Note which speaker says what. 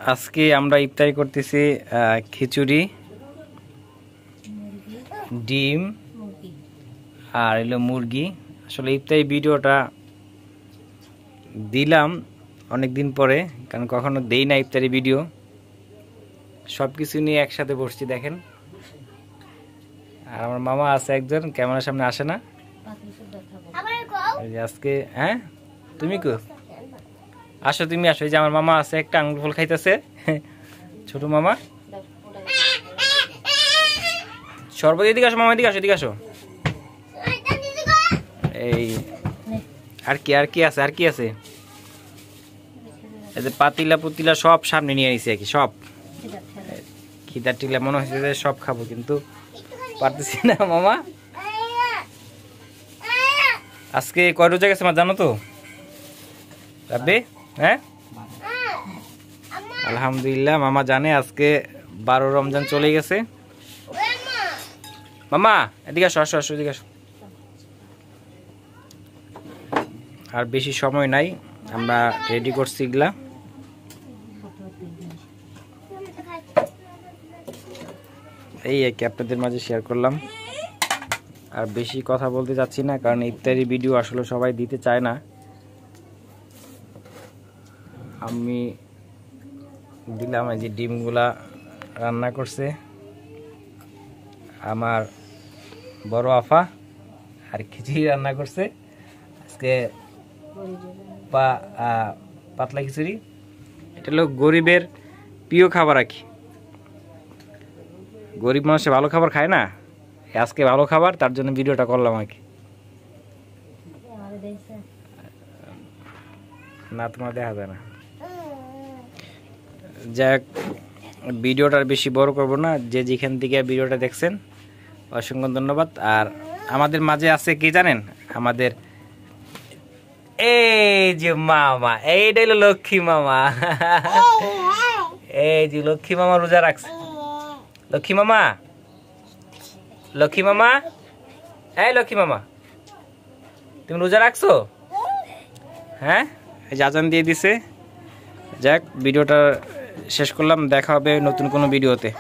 Speaker 1: আজকে আমরা ইফতারি করতেছি খিচুড়ি, ডিম আর এলো মুরগি। আসলে ইফতারি ভিডিওটা দিলাম অনেক দিন পরে, কারণ কখনো দেই না ইফতারি ভিডিও। সব কিছু নিয়ে একসাথে বসছি দেখেন। আর আমার মামা আছে একজন, ক্যামেরার সামনে আসে না আজকে। হ্যাঁ তুমি কো আসো, তুমি আসো। এই যে আমার মামা আছে, একটা আঙুল ফল খাইতেছে ছোট মামা। সর্বত এদিকে আসো মামা, এদিকে আসো, এদিকে আসো। এই আর কি আছে, আর কি আছে? এই যে পাতিলা পুতিলা সব সামনে নিয়ে আইছি আর কি, সব খিদার টিলা মনে হচ্ছে যে সব খাবো, কিন্তু পারতেছি না মামা। আজকে কয় রোজা গেছে মা জানো তো রাব্বি? হ্যাঁ আলহামদুলিল্লাহ মামা জানে, আজকে 12 রমজান চলে গেছে। মামা এদিকে আসো, আসো আসো, এদিকে আসো। আর বেশি সময় নাই, আমরা রেডি করছি এগুলা। এই কি আপনাদের মাঝে শেয়ার করলাম। আর বেশি কথা বলতে চাচ্ছি না, কারণ ইফতারি ভিডিও আসলে সবাই দিতে চায় না। আমি দিলাম। এই যে ডিমগুলা রান্না করছে আমার বড় আফা, আর খিচুড়ি রান্না করছে আজকে পাতলা খিচুড়ি। এটা হলো গরিবের প্রিয় খাবার আর কি। গরিব মানুষে ভালো খাবার খায় না, আজকে ভালো খাবার, তার জন্য ভিডিওটা করলাম আর কি। না তোমার দেখা যায় না। যাক, ভিডিওটা বেশি বড় করব না। যে যেখান থেকে ভিডিওটা দেখছেন অসংখ্য ধন্যবাদ। আর আমাদের মাঝে আছে কি জানেন, আমাদের এই যে মামা, এইটা হলো লক্ষ্মী মামা। এই যে লক্ষ্মী মামা রোজা রাখছে। লক্ষ্মী মামা, লক্ষ্মী মামা, এই লক্ষ্মী মামা তুমি রোজা রাখছো? হ্যাঁ, এই যে আজান দিয়ে দিছে। যাক, ভিডিওটা শেষ করলাম, দেখা হবে নতুন কোনো ভিডিওতে।